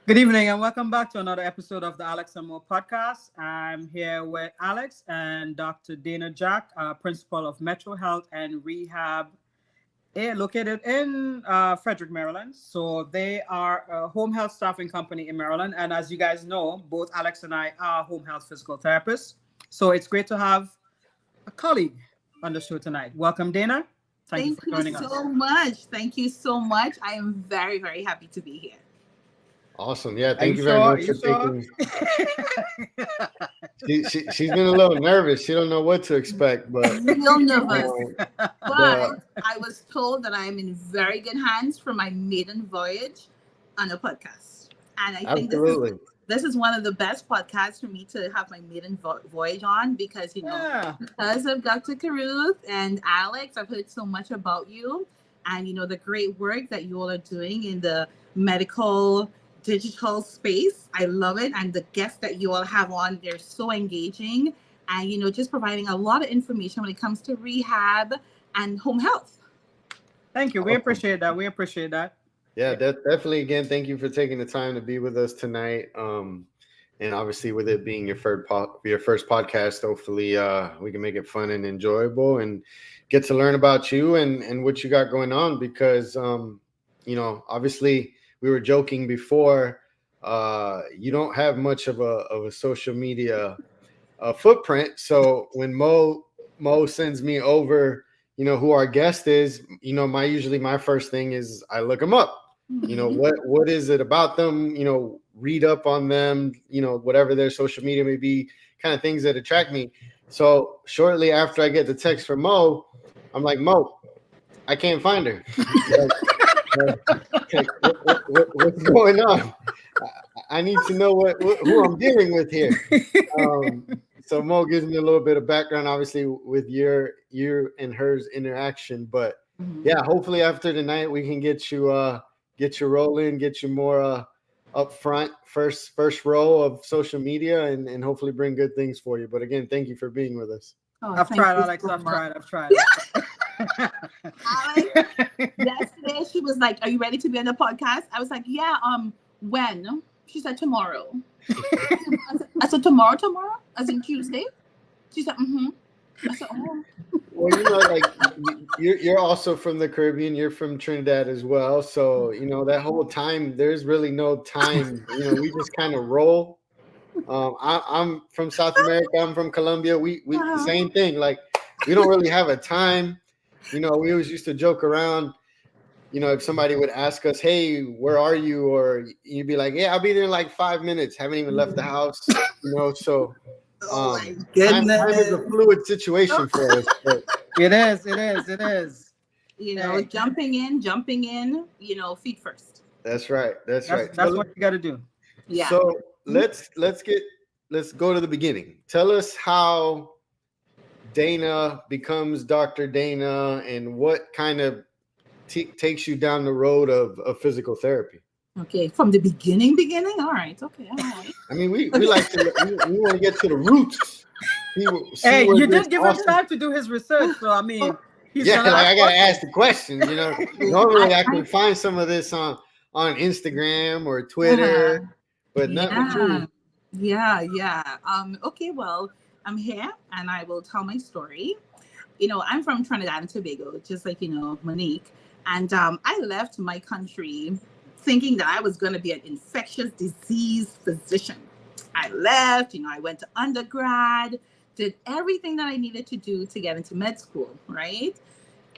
Good evening and welcome back to another episode of the AlexAndMo Podcast. I'm here with Alex and Dr. Danah Jack, principal of Metro Health and Rehab, located in Frederick, Maryland. So they are a home health staffing company in Maryland. And as you guys know, both Alex and I are home health physical therapists. So it's great to have a colleague on the show tonight. Welcome, Danah. Thank you Thank for you joining us. so much. Thank you so much. I am very, very happy to be here. Awesome. Yeah, Are thank you you very sure? much You for sure? taking. She's been a little nervous. She don't know what to expect, but Real nervous. the But I was told that I am in very good hands for my maiden voyage on a podcast. And I think absolutely. this is one of the best podcasts for me to have my maiden voyage on because, Yeah. because of Dr. Caruth and Alex, I've heard so much about you and, the great work that you all are doing in the medical digital space. I love it. And the guests that you all have on, they're so engaging and, just providing a lot of information when it comes to rehab and home health. Thank you. We appreciate that. We appreciate that. Yeah, definitely. Again, thank you for taking the time to be with us tonight. And obviously, with it being your first podcast, hopefully we can make it fun and enjoyable and get to learn about you and what you got going on. Because obviously, we were joking before. You don't have much of a social media footprint. So when Mo sends me over, who our guest is, my first thing is I look them up. What is it about them? Read up on them. Whatever their social media may be, kind of things that attract me. So shortly after I get the text from Mo, I'm like, Mo, I can't find her. What's going on? I need to know who I'm dealing with here. So Mo gives me a little bit of background, obviously, with your and hers interaction. But yeah, hopefully after tonight we can get you rolling, get you more up front, first row of social media, and hopefully bring good things for you. But again, thank you for being with us. I've tried, Alex. I've tried. Alex, yesterday she was like, "Are you ready to be on the podcast?" I was like, "Yeah." When? She said tomorrow. I said tomorrow, as in Tuesday. She said, "Mm-hmm." I said, "Oh." Well, you're also from the Caribbean. You're from Trinidad as well. So that whole time, there's really no time. We just kind of roll. I'm from South America. I'm from Colombia. We same thing. Like we don't really have a time. We always used to joke around. If somebody would ask us, "Hey, where are you?" or you'd be like, "Yeah, I'll be there in like 5 minutes." Haven't even left the house. So oh my goodness, time is a fluid situation for us. But It is. Hey. Jumping in. Feet first. That's right. That's right. That's what you got to do. Yeah. So let's go to the beginning. Tell us how Danah becomes Dr. Danah and what kind of takes you down the road of physical therapy. Okay, from the beginning. All right. Okay, all right. I mean, we like to we want to get to the roots. Hey, you did give him time to do his research, so I mean, I gotta ask the question. Normally I can find some of this on Instagram or Twitter, but not with you. Yeah. Okay, well, I'm here and I will tell my story. I'm from Trinidad and Tobago, just like Monique, and I left my country thinking that I was going to be an infectious disease physician. I left, I went to undergrad, did everything that I needed to do to get into med school, right?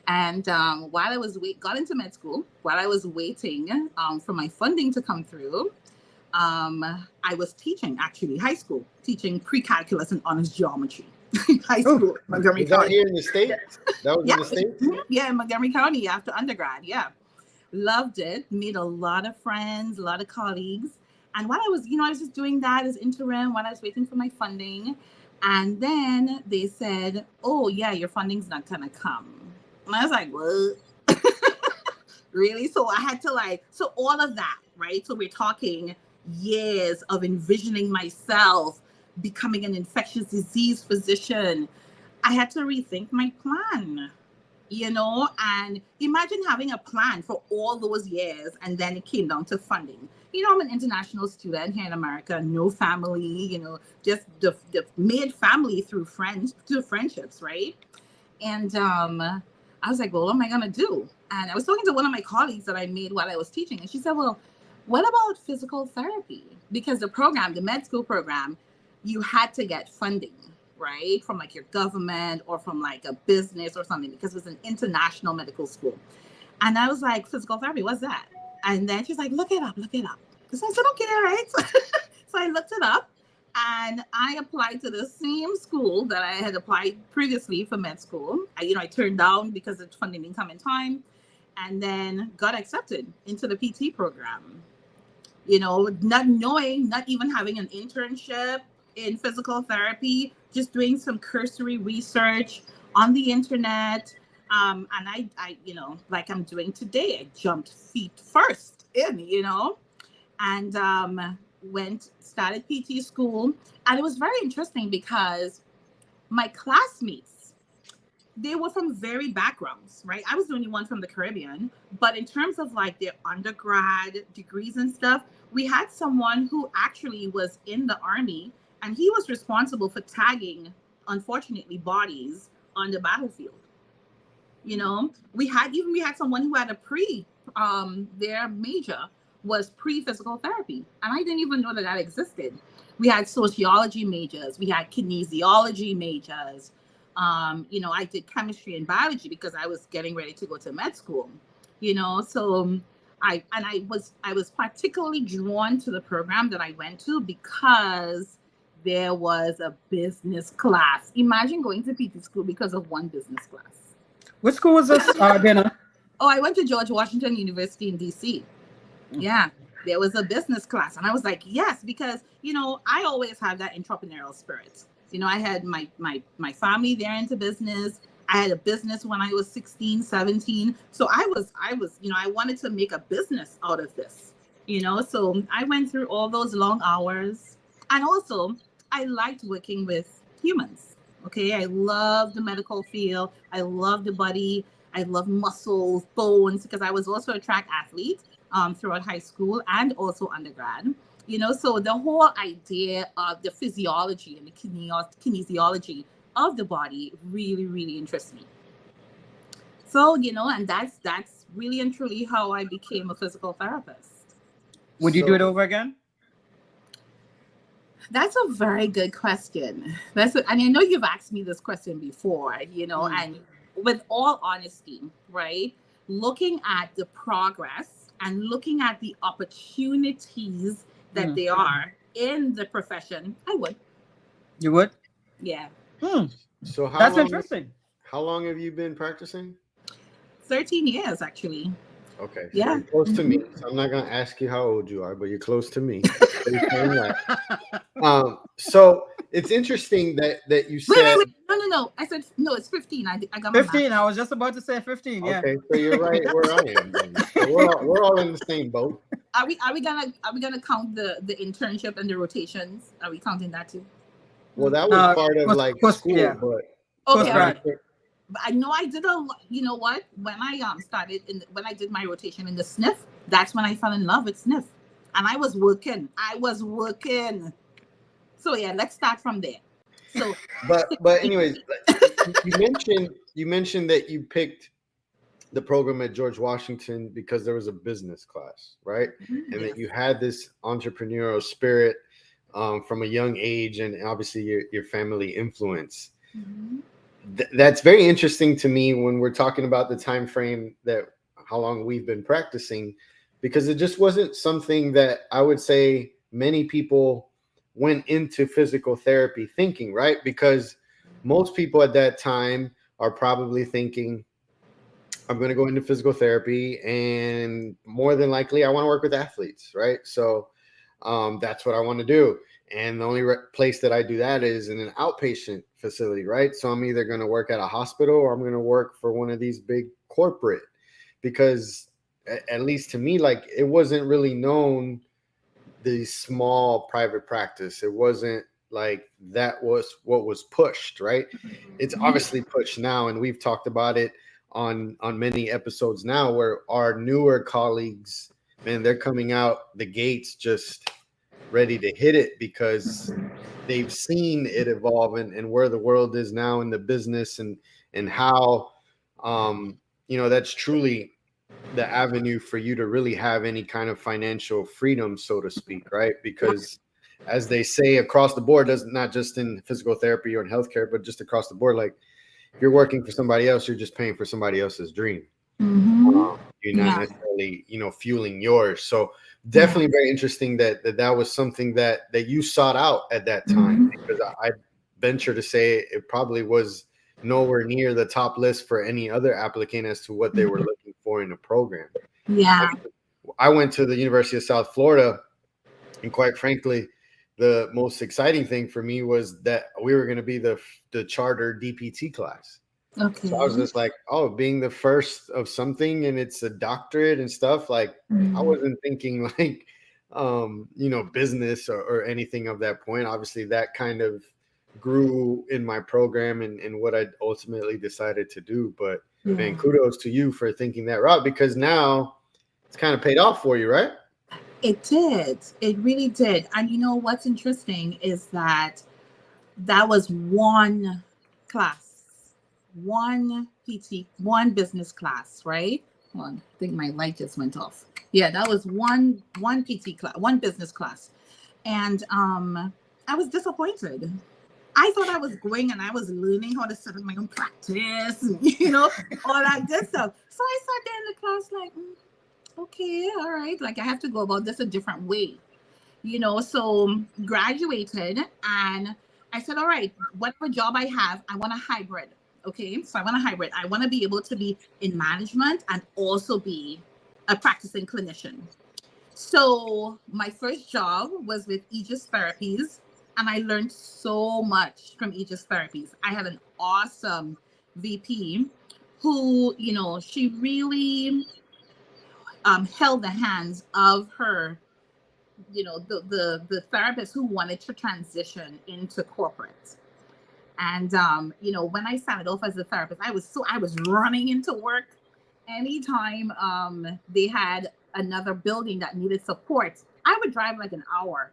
And while I was got into med school, while I was waiting for my funding to come through, I was teaching, actually, high school, teaching pre-calculus and honors geometry. High school, Montgomery Was that County. here in the States? That was in the States? Yeah, in Montgomery County after undergrad, yeah. Loved it, made a lot of friends, a lot of colleagues. And while I was, I was just doing that as interim while I was waiting for my funding. And then they said, "Oh, yeah, your funding's not going to come." And I was like, "What?" Really? So I had to so all of that, right? So we're talking years of envisioning myself becoming an infectious disease physician. I had to rethink my plan. and imagine having a plan for all those years, and then it came down to funding. I'm an international student here in America, no family, just the made family through friendships, right? And I was like, well, what am I going to do? And I was talking to one of my colleagues that I made while I was teaching, and she said, well, what about physical therapy? Because the med school program, you had to get funding, right? From like your government or from like a business or something, because it was an international medical school. And I was like, physical therapy, what's that? And then she's like, look it up. So I said, okay, all right. So I looked it up, and I applied to the same school that I had applied previously for med school. I turned down because the funding didn't come in time, and then got accepted into the PT program. Not knowing, not even having an internship in physical therapy, just doing some cursory research on the internet. And I like I'm doing today, I jumped feet first in, and started PT school. And it was very interesting because my classmates, they were from varied backgrounds, right? I was the only one from the Caribbean, but in terms of like their undergrad degrees and stuff, we had someone who actually was in the Army, and he was responsible for tagging, unfortunately, bodies on the battlefield. We had someone who had their major was pre-physical therapy, and I didn't even know that existed. We had sociology majors, we had kinesiology majors. I did chemistry and biology because I was getting ready to go to med school. So I was particularly drawn to the program that I went to because there was a business class. Imagine going to PT school because of one business class. Which school was this, Danah? Oh, I went to George Washington University in DC. Yeah, there was a business class, and I was like, yes, because I always had that entrepreneurial spirit. I had my family there into business. I had a business when I was 16, 17. So I was, I wanted to make a business out of this, so I went through all those long hours. And also I liked working with humans. Okay. I love the medical field. I love the body. I love muscles, bones, because I was also a track athlete throughout high school and also undergrad. So the whole idea of the physiology and the kinesiology of the body really, really interests me. So, and that's really and truly how I became a physical therapist. Would you do it over again? That's a very good question. And I know you've asked me this question before, and with all honesty, right? Looking at the progress and looking at the opportunities that they are in the profession, I would. You would? Yeah. So that's interesting. How long have you been practicing? 13 years, actually. Okay. So yeah. You're close to me. So I'm not going to ask you how old you are, but you're close to me. So it's interesting that you said. Wait. No. I said, no, it's 15. I got 15. I was just about to say 15. Yeah. Okay. So you're right where I am. So we're all in the same boat. Are we gonna count the internship and the rotations? Are we counting that too? Well, that was part of school, yeah. but okay. Right. But I know I did you know what? When I when I did my rotation in the SNF, that's when I fell in love with SNF, and I was working. So yeah, let's start from there. So, but anyways, you mentioned that you picked the program at George Washington because there was a business class, right? Mm-hmm. And that you had this entrepreneurial spirit from a young age, and obviously your family influence. Mm-hmm. That's very interesting to me when we're talking about the time frame that how long we've been practicing, because it just wasn't something that I would say many people went into physical therapy thinking, right? Because most people at that time are probably thinking, I'm going to go into physical therapy, and more than likely I want to work with athletes, right? So that's what I want to do. And the only place that I do that is in an outpatient facility, right? So I'm either going to work at a hospital or I'm going to work for one of these big corporate, because at least to me, like, it wasn't really known, the small private practice. It wasn't like that was what was pushed, right? It's obviously pushed now, and we've talked about it on many episodes now, where our newer colleagues, man, they're coming out the gates just ready to hit it because they've seen it evolve and where the world is now in the business and how that's truly the avenue for you to really have any kind of financial freedom, so to speak, right? Because as they say across the board, not just in physical therapy or in healthcare, but just across the board, like if you're working for somebody else, you're just paying for somebody else's dream. You're not necessarily, fueling yours. So definitely very interesting that was something that you sought out at that time, because I venture to say it probably was nowhere near the top list for any other applicant as to what they were looking for in a program. Yeah. I went to the University of South Florida, and quite frankly, the most exciting thing for me was that we were going to be the charter DPT class. Okay. So I was just like, oh, being the first of something, and it's a doctorate and stuff. Like I wasn't thinking like, business or anything of that point. Obviously, that kind of grew in my program and what I ultimately decided to do. But man, kudos to you for thinking that route, because now it's kind of paid off for you, right? It did. It really did. And you know what's interesting is that was one class, one PT, one business class, right? Hold on, I think my light just went off. Yeah, that was one PT class, one business class. And I was disappointed. I thought I was going and I was learning how to set up my own practice, and, all that good stuff. So I sat there in the class like, okay, all right. Like I have to go about this a different way, so graduated and I said, all right, whatever job I have, I want a hybrid. Okay. So I want a hybrid. I want to be able to be in management and also be a practicing clinician. So my first job was with Aegis Therapies, and I learned so much from Aegis Therapies. I had an awesome VP who, she really held the hands of her, the therapist who wanted to transition into corporate. And, when I started off as a therapist, I was running into work anytime they had another building that needed support. I would drive like an hour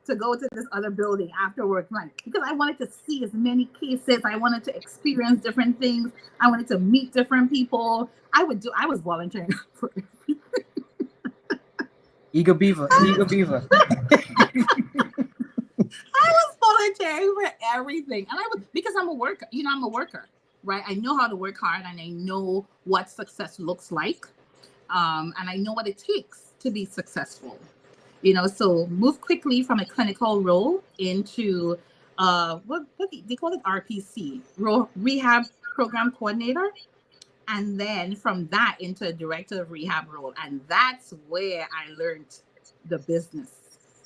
to go to this other building after work, because I wanted to see as many cases. I wanted to experience different things. I wanted to meet different people. I was volunteering for Eager beaver. I was volunteering for everything. And because I'm a worker, I'm a worker, right? I know how to work hard, and I know what success looks like. And I know what it takes to be successful. So move quickly from a clinical role into what they call it RPC, rehab program coordinator. And then from that into a director of rehab role. And that's where I learned the business.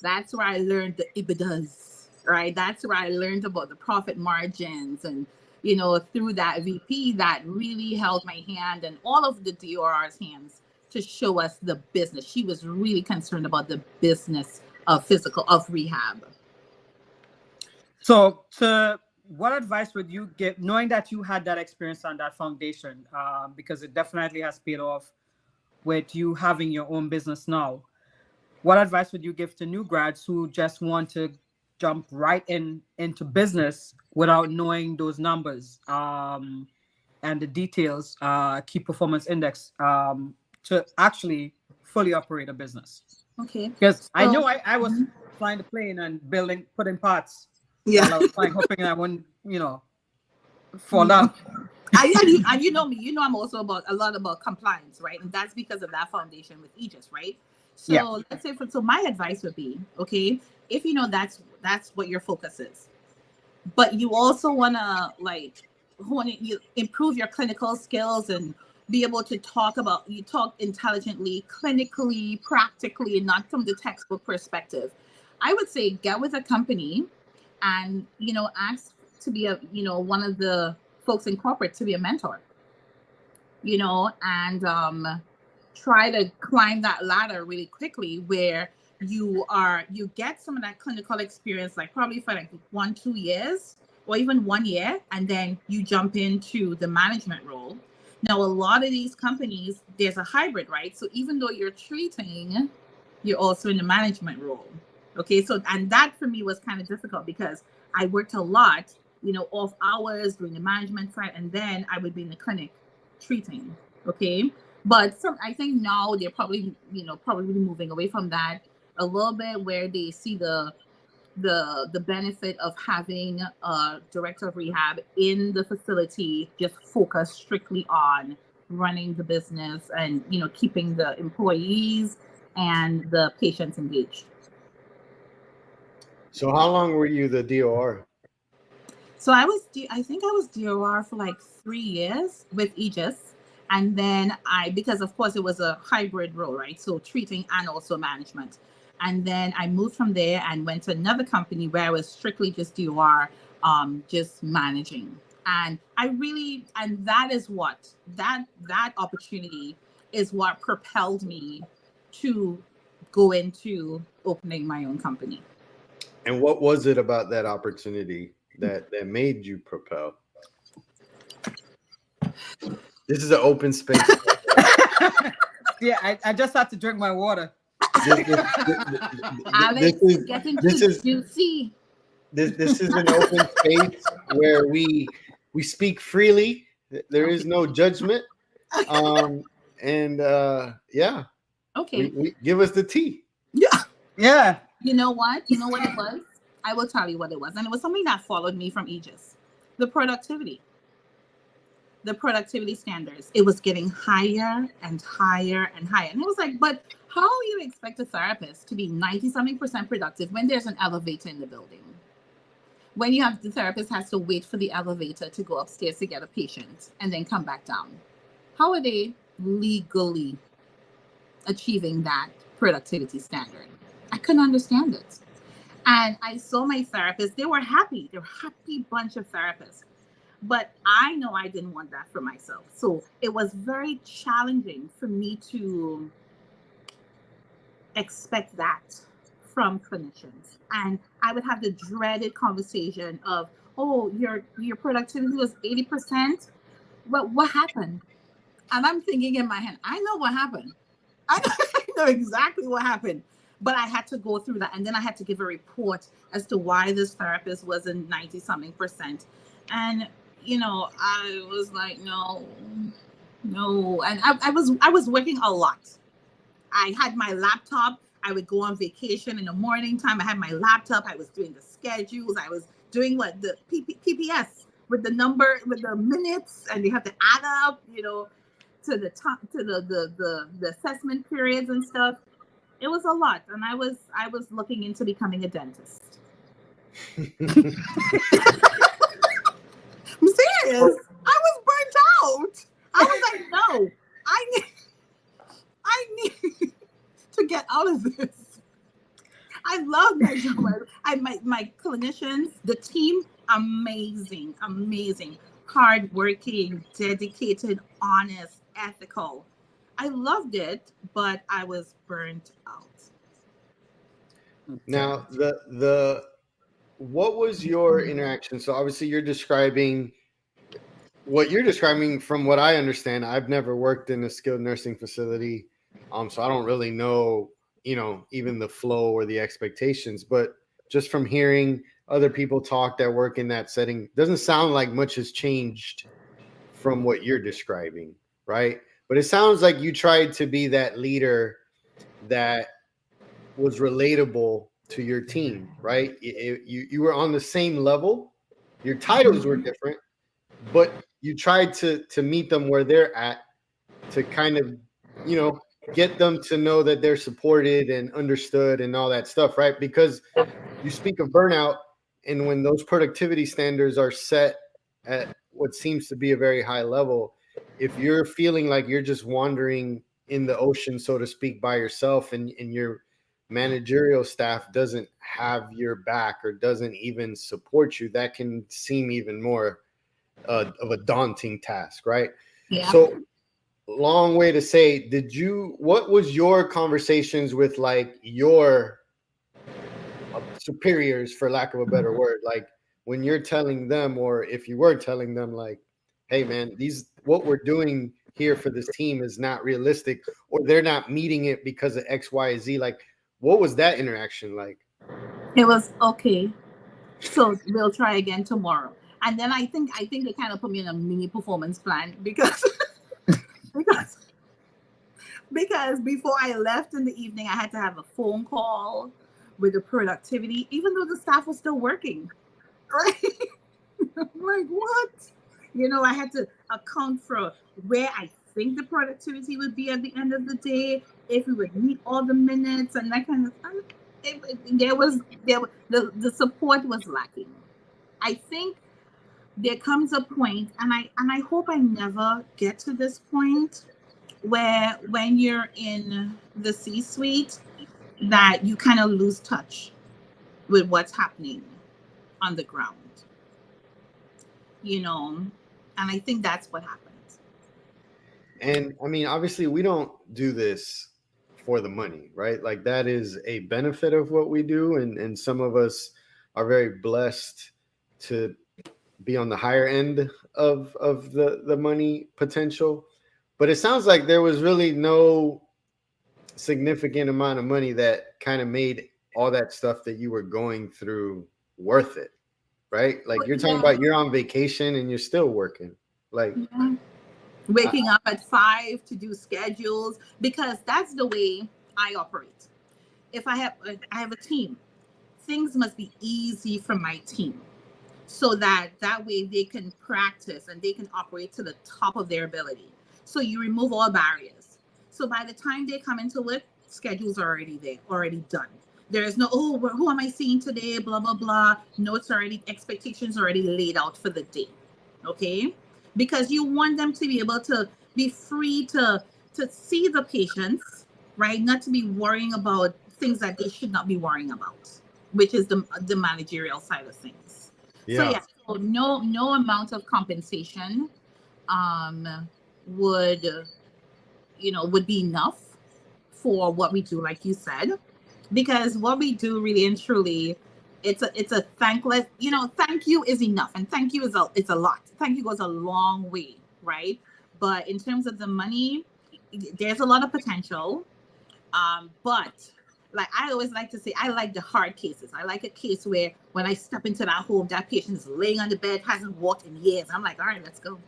That's where I learned the IBIDAs, right? That's where I learned about the profit margins. And, through that VP, that really held my hand and all of the DOR's hands to show us the business. She was really concerned about the business of rehab. So what advice would you give, knowing that you had that experience on that foundation, because it definitely has paid off with you having your own business now? What advice would you give to new grads who just want to jump right into business without knowing those numbers and the details, key performance index, to actually fully operate a business? Okay. Because I know I was flying the plane and putting parts. Yeah. I was flying, hoping I wouldn't, fall down. And you know me, I'm also a lot about compliance, right? And that's because of that foundation with Aegis, right? So let's say, so my advice would be, okay, if that's what your focus is, but you also want to improve your clinical skills and be able to talk intelligently, clinically, practically, and not from the textbook perspective. I would say get with a company and, ask to be one of the folks in corporate to be a mentor, and try to climb that ladder really quickly where you get some of that clinical experience, like probably for 1-2 years or even 1 year, and then you jump into the management role. Now, a lot of these companies, there's a hybrid, right? So even though you're treating, you're also in the management role. Okay, so and that for me was kind of difficult because I worked a lot, off hours doing the management side, and then I would be in the clinic treating. Okay, but I think now they're probably moving away from that a little bit, where they see the benefit of having a director of rehab in the facility, just focus strictly on running the business and keeping the employees and the patients engaged. So how long were you the DOR? So I think I was DOR for like 3 years with Aegis. And then because of course it was a hybrid role, right? So treating and also management. And then I moved from there and went to another company where I was strictly just DOR, just managing. And that is what, that opportunity is what propelled me to go into opening my own company. And what was it about that opportunity that made you propel? This is an open space. Yeah, I just had to drink my water. Alex, this is juicy. This is an open space where we speak freely. There is no judgment. Yeah. Okay. We give us the tea. Yeah. Yeah. You know what it was? I will tell you what it was. And it was something that followed me from Aegis. The productivity standards. It was getting higher and higher and higher. And it was like, but how you expect a therapist to be 90-something% productive when there's an elevator in the building? When you have the therapist has to wait for the elevator to go upstairs to get a patient and then come back down. How are they legally achieving that productivity standard? I couldn't understand it. And I saw my therapist, they were happy. They're a happy bunch of therapists. But I know I didn't want that for myself. So it was very challenging for me to expect that from clinicians. And I would have the dreaded conversation of, oh, your productivity was 80%. Well, what happened? And I'm thinking in my head, I know what happened. I know exactly what happened. But I had to go through that. And then I had to give a report as to why this therapist wasn't 90-something%. And, I was like, no. And I was working a lot. I had my laptop. I would go on vacation in the morning time. I had my laptop. I was doing the schedules. I was doing the PPS with the number, with the minutes, and you have to add up, to the top, to the assessment periods and stuff. It was a lot, and I was looking into becoming a dentist. I'm serious. I was burnt out. I was like, no, I need to get out of this. I love my job. My clinicians, the team, amazing, hardworking, dedicated, honest, ethical. I loved it, but I was burnt out. Now, what was your interaction? So obviously you're describing what you're describing. From what I understand, I've never worked in a skilled nursing facility. So I don't really know, even the flow or the expectations, but just from hearing other people talk that work in that setting, doesn't sound like much has changed from what you're describing, right? But it sounds like you tried to be that leader that was relatable to your team, right? You were on the same level. Your titles were different, but you tried to meet them where they're at, to kind of, get them to know that they're supported and understood and all that stuff, right? Because you speak of burnout, and when those productivity standards are set at what seems to be a very high level, if you're feeling like you're just wandering in the ocean, so to speak, by yourself, and your managerial staff doesn't have your back or doesn't even support you, that can seem even more of a daunting task, right? Yeah. So long way to say, what was your conversations with like your superiors, for lack of a better word, like when you're telling them, or if you were telling them like, hey man, what we're doing here for this team is not realistic, or they're not meeting it because of X, Y, Z. Like, what was that interaction like? It was okay. So we'll try again tomorrow. And then I think they kind of put me in a mini performance plan because because before I left in the evening, I had to have a phone call with the productivity, even though the staff was still working. Right? I'm like, what? I had to account for where I think the productivity would be at the end of the day, if we would meet all the minutes and that kind of stuff. The support was lacking. I think there comes a point, and I hope I never get to this point, where when you're in the C-suite, that you kind of lose touch with what's happening on the ground. And I think that's what happened. And I mean, obviously, we don't do this for the money, right? Like, that is a benefit of what we do. And some of us are very blessed to be on the higher end of the money potential. But it sounds like there was really no significant amount of money that kind of made all that stuff that you were going through worth it, right? Like, you're talking about you're on vacation and you're still working. Like, waking up at 5 to do schedules, because that's the way I operate. If I have a team, things must be easy for my team, so that way they can practice and they can operate to the top of their ability. So you remove all barriers. So by the time they come into work, schedules are already there, already done. There is no, who am I seeing today? Blah, blah, blah. No, it's already, expectations already laid out for the day. Okay? Because you want them to be able to be free to see the patients, right? Not to be worrying about things that they should not be worrying about, which is the managerial side of things. Yeah. So no amount of compensation would be enough for what we do, like you said, because what we do really and truly, it's a thankless, thank you is enough, and thank you is a lot. Thank you goes a long way, right? But in terms of the money, there's a lot of potential, but like I always like to say, I like the hard cases. I like a case where when I step into that home, that patient is laying on the bed, hasn't walked in years. I'm like, all right, let's go.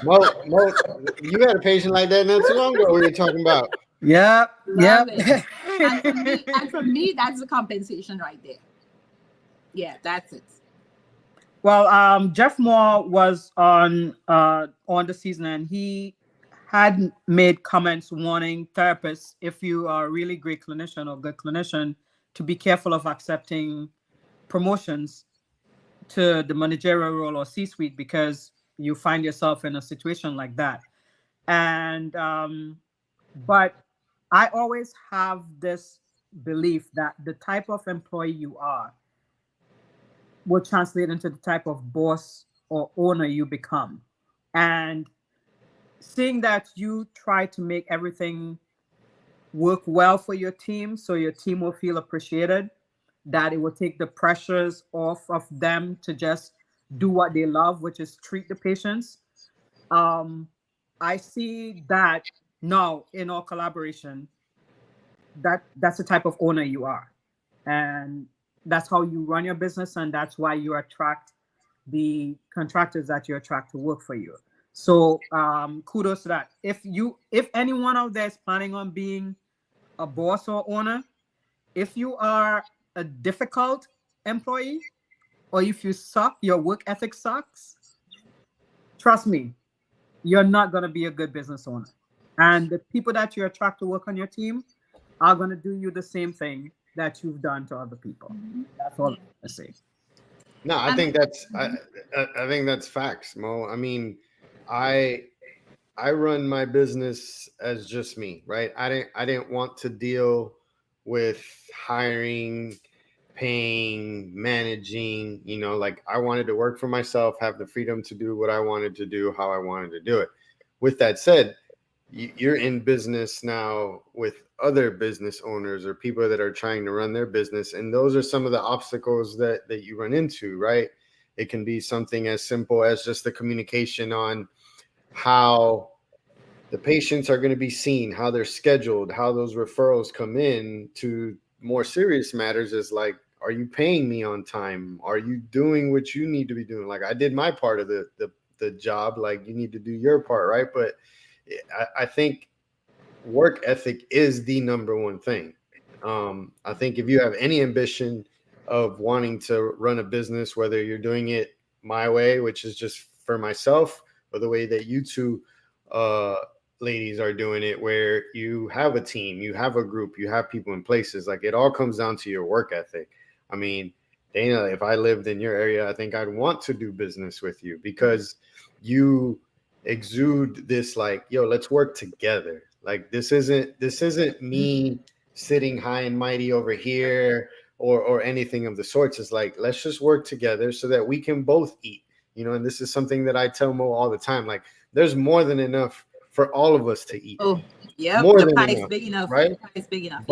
Mo, you had a patient like that not too long ago. What are you talking about? Yeah. And for me, that's the compensation right there. Yeah, that's it. Well, Jeff Moore was on the season, and he had made comments warning therapists, if you are a really great clinician or good clinician, to be careful of accepting promotions to the managerial role or C-suite, because you find yourself in a situation like that. And but I always have this belief that the type of employee you are will translate into the type of boss or owner you become. And seeing that you try to make everything work well for your team, so your team will feel appreciated, that it will take the pressures off of them to just do what they love, which is treat the patients. I see that now in our collaboration, that's the type of owner you are. And that's how you run your business, and that's why you attract the contractors that you attract to work for you. So kudos to that. If anyone out there is planning on being a boss or owner, if you are a difficult employee, or if you suck, your work ethic sucks, trust me, you're not going to be a good business owner. And the people that you attract to work on your team are going to do you the same thing that you've done to other people. That's all I say. No, I think that's facts, Mo. I mean, I run my business as just me, right? I didn't want to deal with hiring, paying, managing, like I wanted to work for myself, have the freedom to do what I wanted to do, how I wanted to do it. With that said, you're in business now with other business owners or people that are trying to run their business. And those are some of the obstacles that you run into, right? It can be something as simple as just the communication on how the patients are going to be seen, how they're scheduled, how those referrals come in, to more serious matters is like, are you paying me on time? Are you doing what you need to be doing? Like, I did my part of the job. Like, you need to do your part, right? But I think work ethic is the number one thing. I think if you have any ambition of wanting to run a business, whether you're doing it my way, which is just for myself, or the way that you two ladies are doing it, where you have a team, you have a group, you have people in places, like, it all comes down to your work ethic. I mean, Dana, if I lived in your area, I think I'd want to do business with you, because you exude this, like, yo, let's work together. Like, this isn't me sitting high and mighty over here or anything of the sorts. It's like, let's just work together so that we can both eat, and this is something that I tell Mo all the time. Like, there's more than enough for all of us to eat. Oh, yeah, more the than pie enough, is big enough, right? The pie is big enough.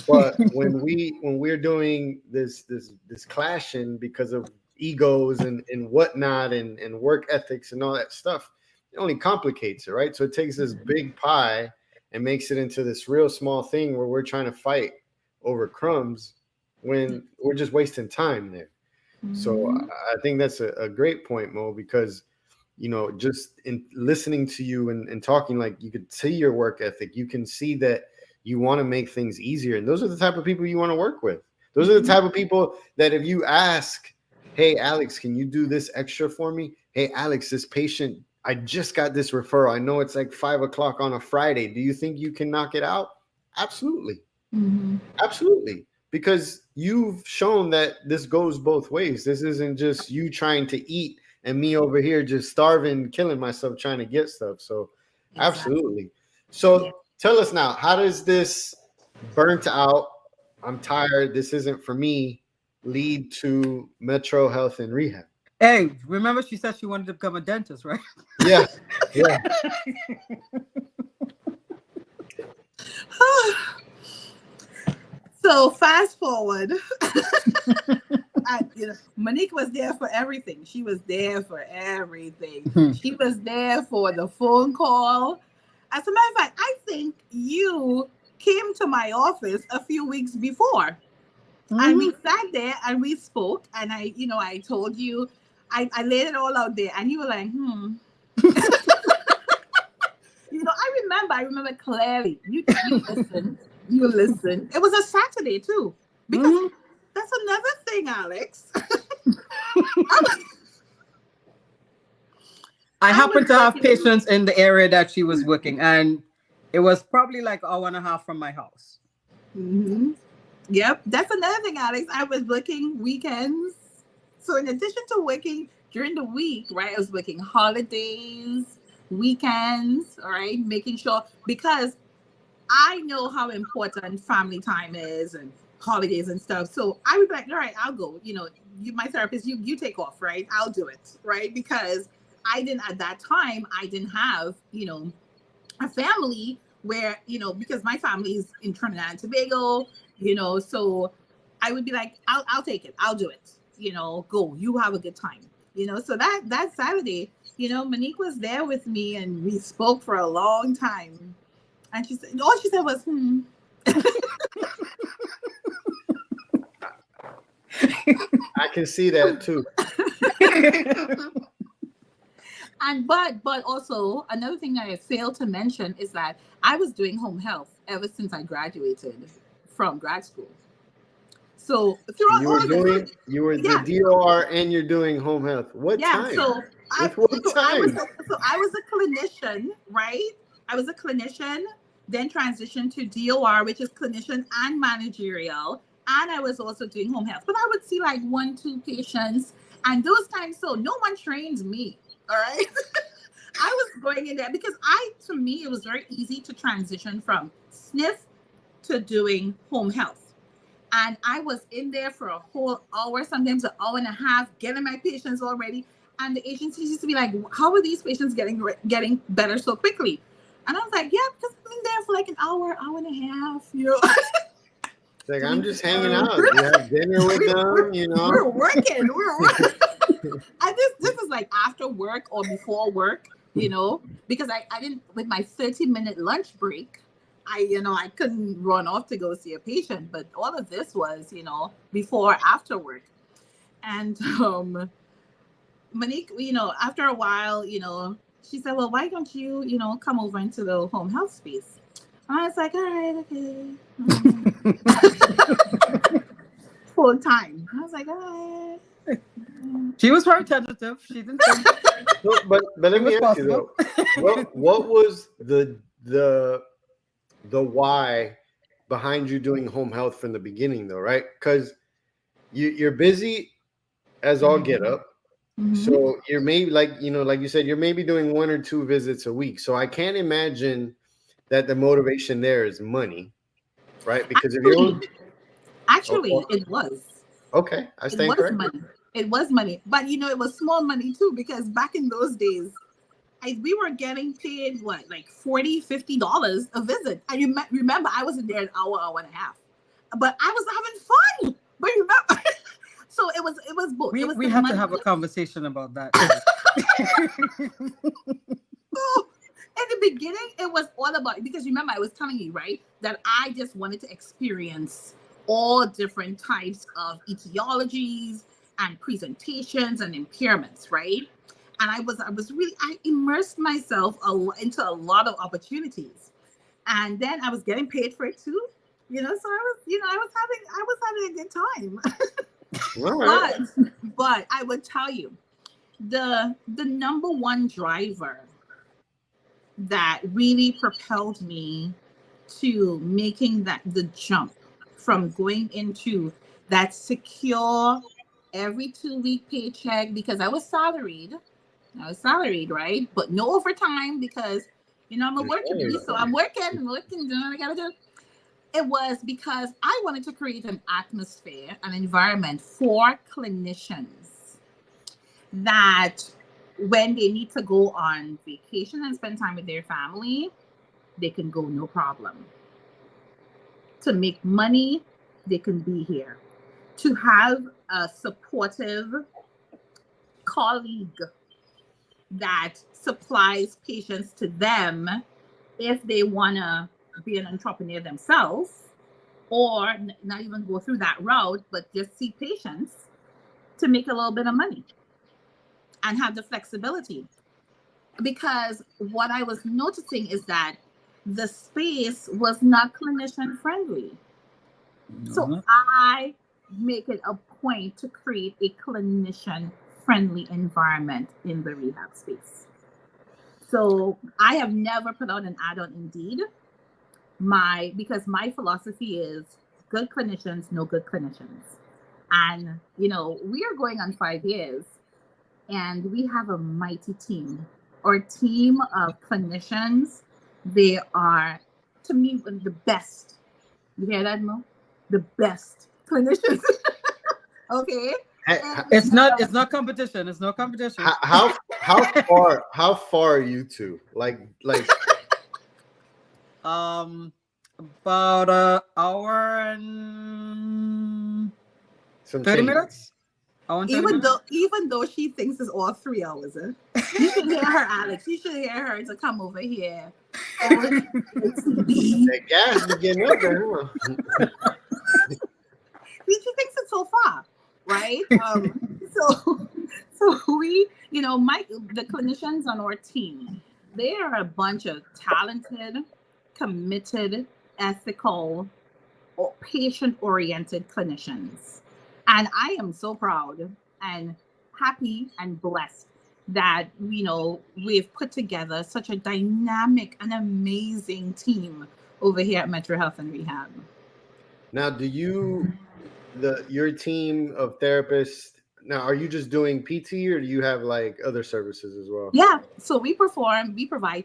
But when we're doing this clashing because of egos and whatnot and work ethics and all that stuff, it only complicates it, right? So it takes this big pie and makes it into this real small thing where we're trying to fight over crumbs when we're just wasting time there. So I think that's a great point, Mo, because just in listening to you and talking, like, you could see your work ethic. You can see that you want to make things easier. And those are the type of people you want to work with. Those are the type of people that if you ask, hey, Alex, can you do this extra for me? Hey, Alex, this patient, I just got this referral. I know it's like 5 o'clock on a Friday. Do you think you can knock it out? Absolutely. Absolutely. Because you've shown that this goes both ways. This isn't just you trying to eat and me over here just starving, killing myself trying to get stuff. So absolutely. So tell us now, how does this burnt out, I'm tired, this isn't for me, lead to Metro Health and Rehab? Hey, remember she said she wanted to become a dentist, right? Yeah. So fast forward. Monique was there for everything. She was there for everything. She was there for the phone call. As a matter of fact, I think you came to my office a few weeks before. And we sat there and we spoke. And I told you, I laid it all out there. And you were like, I remember clearly. You listened. You listened. It was a Saturday too. Because that's another thing, Alex. I happened to have patients in the area that she was working, and it was probably like an hour and a half from my house. Yep, that's another thing, Alex. I was working weekends. So in addition to working during the week, right, I was working holidays, weekends, all right, making sure, because I know how important family time is and holidays and stuff. So I would be like, all right, I'll go. You, my therapist, you take off, right? I'll do it, right? Because at that time, I didn't have, a family where, because my family is in Trinidad and Tobago, so I would be like, I'll take it. I'll do it. Go, you have a good time. So that Saturday, Monique was there with me and we spoke for a long time. And she said, all she said was, I can see that too. But also another thing I failed to mention is that I was doing home health ever since I graduated from grad school. So throughout you were the DOR and you're doing home health. What time? I was a clinician, right? I was a clinician, then transitioned to DOR, which is clinician and managerial. And I was also doing home health. But I would see like 1-2 patients. And those times, so no one trains me. All right. I was going in there because to me, it was very easy to transition from SNF to doing home health. And I was in there for a whole hour, sometimes an hour and a half, getting my patients already. And the agencies used to be like, how are these patients getting better so quickly? And I was like, yeah, because I've been there for like an hour and a half, Like, I'm just hanging out. You have dinner with them, We're working. And this is like after work or before work, because I didn't, with my 30-minute lunch break, I couldn't run off to go see a patient, but all of this was, before, after work. And Monique, after a while, she said, well, why don't you, come over into the home health space? And I was like, all right, okay. Full time. I was like, all right. She was very tentative. She didn't think No, but let me ask you possible. though, what was the why behind you doing home health from the beginning though, right? Because you're busy as all get up. Mhm. So you're maybe like you said, you're maybe doing 1 or 2 visits a week. So I can't imagine that the motivation there is money, right? Because if you're Actually, it was. okay, I It stand was corrected. money. It was money. But it was small money too, because back in those days, we were getting paid what, like $40-$50 a visit. And remember, I was in there an hour and a half. But I was having fun. But remember, so it was both. We, It was we the have to money. have a conversation about that. So, in the beginning, it was all about, because remember, I was telling you, right, that I just wanted to experience all different types of etiologies and presentations and impairments, right? And I immersed myself into a lot of opportunities, and then I was getting paid for it too. So I was having a good time. All right. But I would tell you, the number one driver that really propelled me to making the jump from going into that secure every 2-week paycheck, because I was salaried, right? But no overtime, because I'm a worker bee, so I'm working, doing what I gotta do. It was because I wanted to create an atmosphere, an environment for clinicians that when they need to go on vacation and spend time with their family, they can go no problem. To make money, they can be here. To have a supportive colleague that supplies patients to them if they want to be an entrepreneur themselves, or not even go through that route, but just see patients to make a little bit of money and have the flexibility. Because what I was noticing is that the space was not clinician friendly. So I make it a point to create a clinician friendly environment in the rehab space. So I have never put out an ad on Indeed. Because my philosophy is good clinicians, no good clinicians. And, we are going on 5 years, and we have a mighty team. Our team of clinicians, they are, to me, the best. You hear that, Mo? The best clinicians. Okay. It's not competition. It's no competition. How far are you two? Like about an hour and 30 minutes. Even though she thinks it's all 3 hours, you should hear her, Alex. You should hear her to come over here. That gas is getting up there, huh? She thinks it's so far, right? So we, the clinicians on our team, they are a bunch of talented, committed, ethical, or patient-oriented clinicians. And I am so proud and happy and blessed that, we've put together such a dynamic and amazing team over here at Metro Health and Rehab. Now, do your team of therapists, now, are you just doing PT, or do you have like other services as well? Yeah, so we provide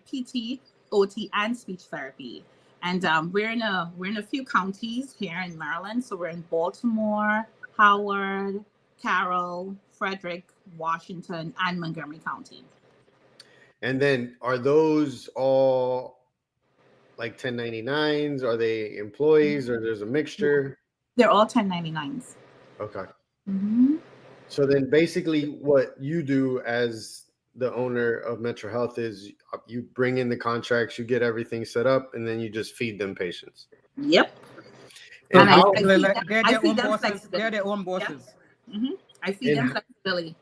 PT, OT, and speech therapy. And we're in a few counties here in Maryland. So we're in Baltimore, Howard, Carroll, Frederick, Washington, and Montgomery County. And then are those all like 1099s? Are they employees, or there's a mixture? They're all 1099s. Okay. Mm-hmm. So then basically what you do as the owner of Metro Health is you bring in the contracts, you get everything set up, and then you just feed them patients. Yep. And And how They're their own bosses. flexibility. They're their own bosses. I feed them flexibility.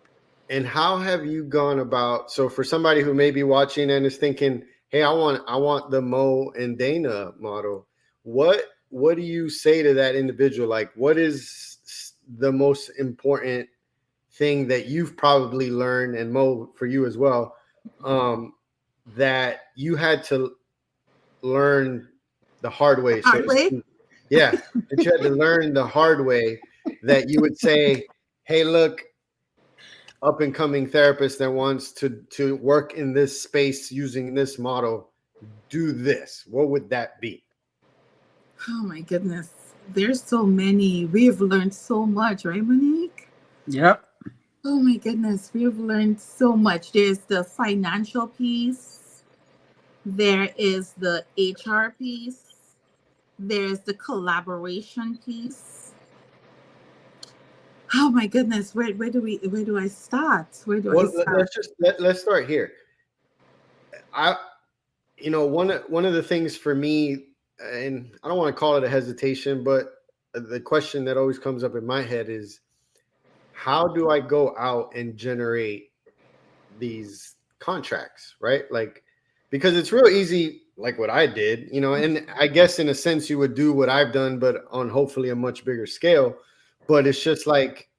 and how have you gone about, so for somebody who may be watching and is thinking, hey, I want the Mo and Danah model, what do you say to that individual? Like, what is the most important thing that you've probably learned, and Mo, for you as well, that you had to learn the hard way? Yeah, that you had to learn the hard way, that you would say, hey, look, up and coming therapist that wants to work in this space using this model, do this. What would that be? Oh my goodness. There's so many. We've learned so much, right, Monique? Yep. Oh my goodness. We've learned so much. There's the financial piece. There is the HR piece. There's the collaboration piece. Oh my goodness. Where do I start? Let's start here. One of the things for me, and I don't want to call it a hesitation, but the question that always comes up in my head is, how do I go out and generate these contracts, right? Like, because it's real easy, like what I did, and I guess in a sense you would do what I've done, but on hopefully a much bigger scale. But it's just like,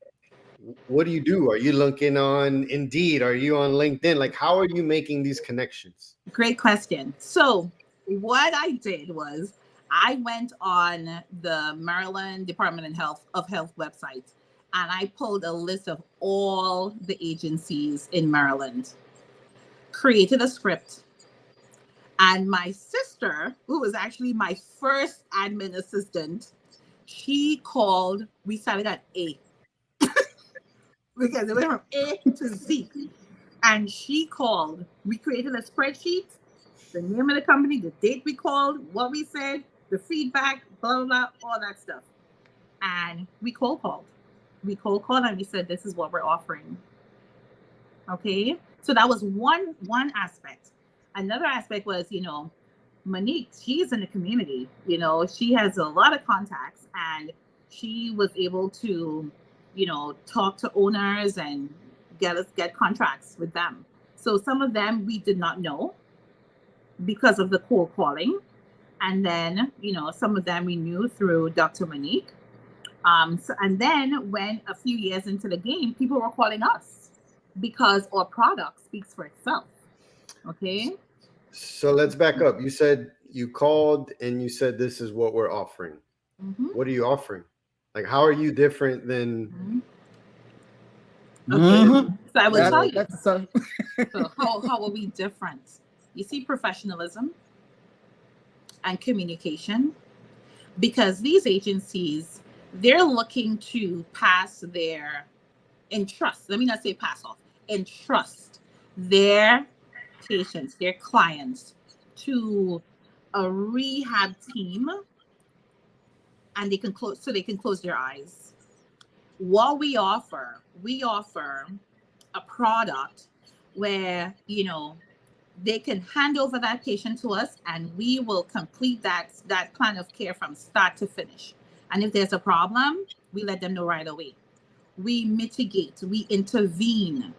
what do you do? Are you looking on Indeed? Are you on LinkedIn? Like, how are you making these connections? Great question. So what I did was I went on the Maryland Department of Health website, and I pulled a list of all the agencies in Maryland, created a script, and my sister, who was actually my first admin assistant, she called. We started at A because it went from A to Z. And she called. We created a spreadsheet, the name of the company, the date we called, what we said, the feedback, blah, blah, blah, all that stuff. And we cold called. And we said, this is what we're offering. Okay. So that was one aspect. Another aspect was, Monique, she's in the community, she has a lot of contacts, and she was able to, talk to owners and get contracts with them. So some of them we did not know because of the cold calling. And then, some of them we knew through Dr. Monique. And then when a few years into the game, people were calling us because our product speaks for itself. Okay. So let's back up. You said you called and you said, this is what we're offering. Mm-hmm. What are you offering? Like, how are you different than... Okay, so I will tell you. So how are we different? You see, professionalism and communication, because these agencies, they're looking to entrust their patients, their clients to a rehab team, and they can close their eyes. What we offer a product where, they can hand over that patient to us, and we will complete that plan of care from start to finish. And if there's a problem, we let them know right away. We mitigate, we intervene.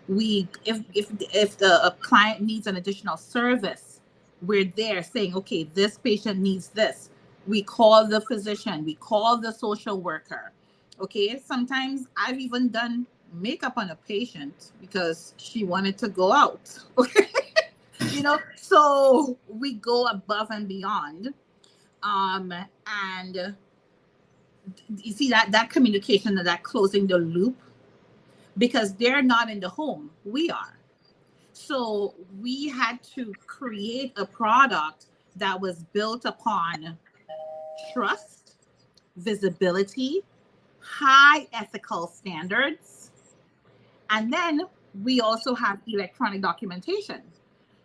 If the client needs an additional service, we're there saying, okay, this patient needs this. We call the physician, we call the social worker. Okay, sometimes I've even done makeup on a patient because she wanted to go out. Okay, so we go above and beyond. And you see that communication and that closing the loop, because they're not in the home, we are. So we had to create a product that was built upon trust, visibility, high ethical standards, and then we also have electronic documentation.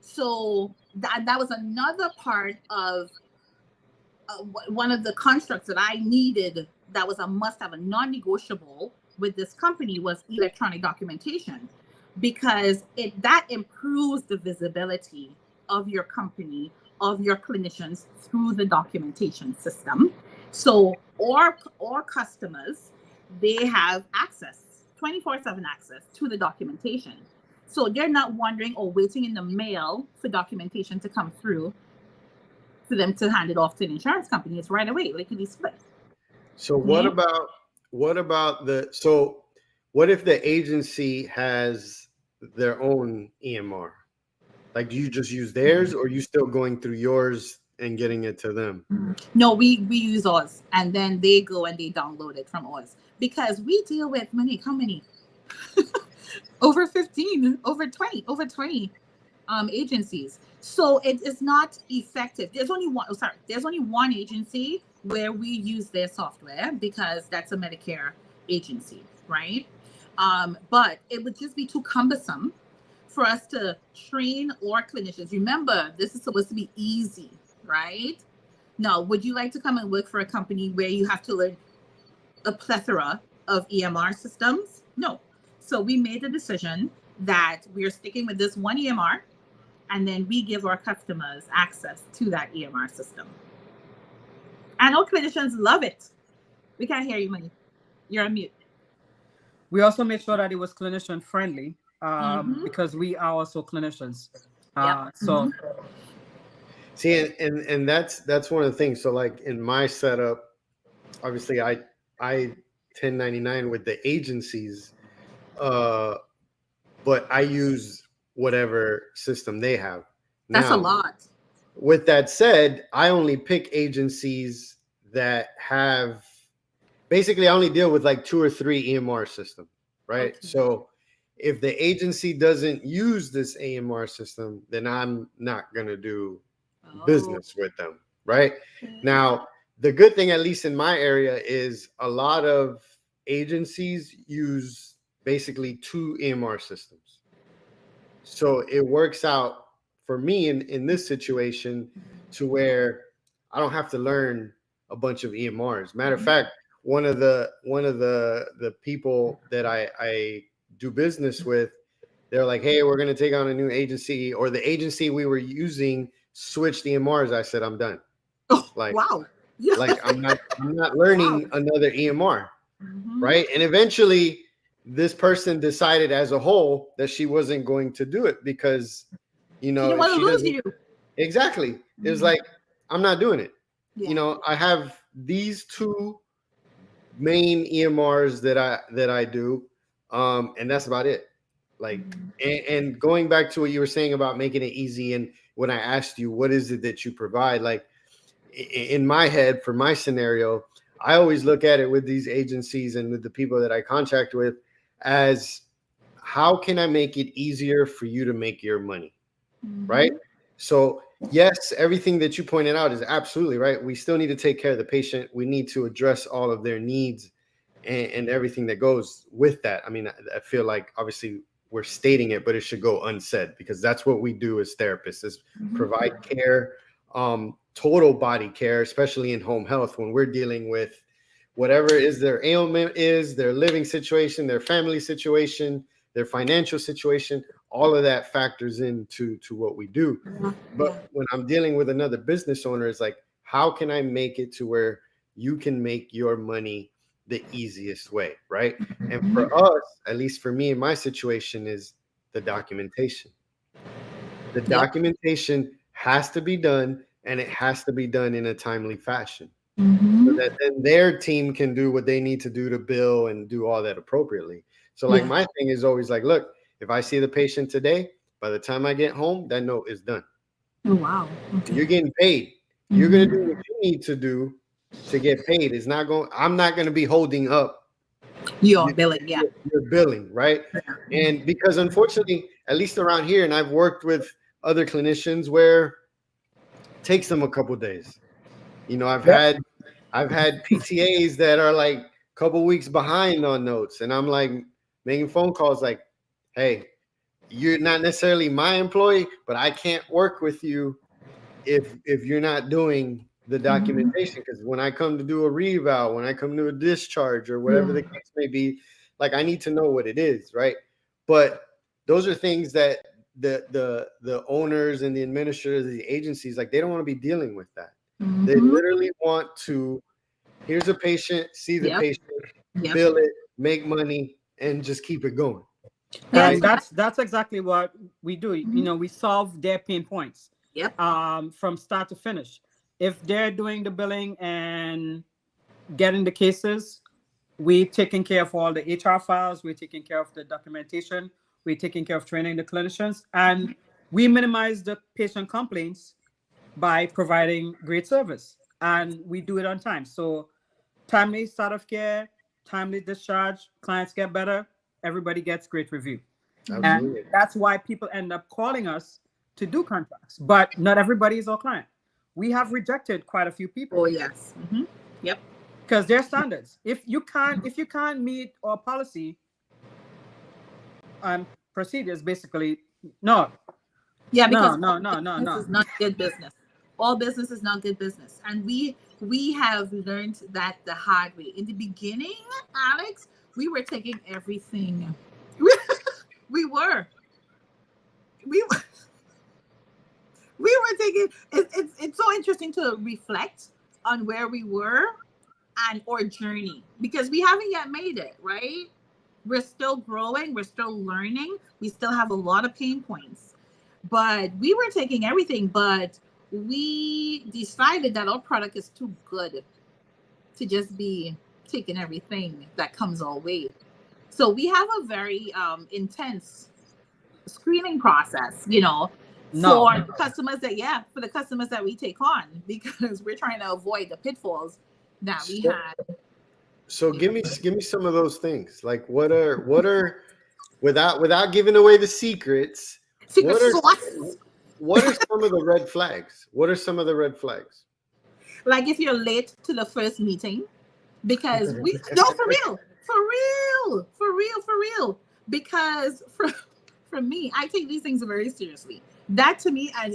So that was another part of one of the constructs that I needed, that was a must-have, a non-negotiable, with this company was electronic documentation, because that improves the visibility of your company, of your clinicians through the documentation system. So our customers, they have access, 24/7 access to the documentation. So they're not wondering or waiting in the mail for documentation to come through for them to hand it off to the insurance company. It's right away, like it's split. So what if the agency has their own EMR? Like, do you just use theirs, or are you still going through yours and getting it to them? No, we use ours, and then they go and they download it from ours, because we deal with how many? over 15, over 20 agencies. So it is not effective. There's only one agency where we use their software, because that's a Medicare agency, right? But it would just be too cumbersome for us to train our clinicians. Remember, this is supposed to be easy, right? Now, would you like to come and work for a company where you have to learn a plethora of EMR systems? No. So we made the decision that we're sticking with this one EMR, and then we give our customers access to that EMR system. And our clinicians love it. We can't hear you, Money. You're on mute. We also made sure that it was clinician friendly, because we are also clinicians. See, and that's one of the things. So like in my setup, obviously I 1099 with the agencies, but I use whatever system they have. That's a lot. With that said, I only pick agencies that have, basically I only deal with like 2 or 3 EMR systems, right? Okay. So if the agency doesn't use this EMR system, then I'm not going to do business with them, right? Okay. Now, the good thing, at least in my area, is a lot of agencies use basically 2 EMR systems. So it works out for me in this situation to where I don't have to learn a bunch of EMRs. Matter of fact, one of the people that I do business with, they're like, hey, we're going to take on a new agency, or the agency we were using switched EMRs. I said, I'm done. Like, wow. Like I'm not learning another EMR. Right. And eventually this person decided as a whole that she wasn't going to do it, because, you know, she didn't want to lose you. Exactly. It was like, I'm not doing it. Yeah. You know, I have these 2 main EMRs that I do. And that's about it. Like, and going back to what you were saying about making it easy, and when I asked you, what is it that you provide? Like, in my head, for my scenario, I always look at it with these agencies and with the people that I contract with as, how can I make it easier for you to make your money? Right? So yes, everything that you pointed out is absolutely right. We still need to take care of the patient. We need to address all of their needs and everything that goes with that. I mean, I feel like obviously we're stating it, but it should go unsaid, because that's what we do as therapists, is provide care, total body care, especially in home health, when we're dealing with whatever is their ailment, is their living situation, their family situation, their financial situation. All of that factors into what we do. But when I'm dealing with another business owner, it's like, how can I make it to where you can make your money the easiest way, right? And for us, at least for me in my situation, is the documentation. The documentation has to be done, and it has to be done in a timely fashion, so that then their team can do what they need to do to bill and do all that appropriately. So like my thing is always like, look, if I see the patient today, by the time I get home, that note is done. Oh, wow. Okay. You're getting paid. You're going to do what you need to do to get paid. I'm not going to be holding up your billing. Yeah. Your billing, right? And because unfortunately, at least around here, and I've worked with other clinicians where it takes them a couple of days. You know, I've had PTAs that are like a couple weeks behind on notes, and I'm like making phone calls like, hey, you're not necessarily my employee, but I can't work with you if you're not doing the documentation. Because when I come to do a reval, when I come to a discharge, or whatever the case may be, Like, I need to know what it is, right? But those are things that the owners and the administrators of the agencies, like, they don't want to be dealing with that. They literally want to, here's a patient, see the patient, bill it, make money, and just keep it going. Right? That's exactly what we do. You know, we solve their pain points. From start to finish. If they're doing the billing and getting the cases, we're taking care of all the HR files, we're taking care of the documentation, we're taking care of training the clinicians, and we minimize the patient complaints by providing great service, and we do it on time. So timely start of care, timely discharge, clients get better, everybody gets great review. Absolutely. And that's why people end up calling us to do contracts, but not everybody is our client. We have rejected quite a few people. Oh yes. Yep. Because they're standards. If you can't meet our policy procedures, basically, no. Yeah, because no. This is not good business. All business is not good business, and we have learned that the hard way. In the beginning, Alex, we were taking everything. We were taking. It's so interesting to reflect on where we were and our journey, because we haven't yet made it, right? We're still growing, we're still learning, we still have a lot of pain points, but we were taking everything. But we decided that our product is too good to just be taking everything that comes our way. So we have a very intense screening process, you know, for the customers that we take on, because we're trying to avoid the pitfalls that we had. So give me some of those things. Like, what are without giving away the secrets, what are some of the red flags? What are some of the red flags? Like if you're late to the first meeting, because for real. Because for me, I take these things very seriously. That to me, and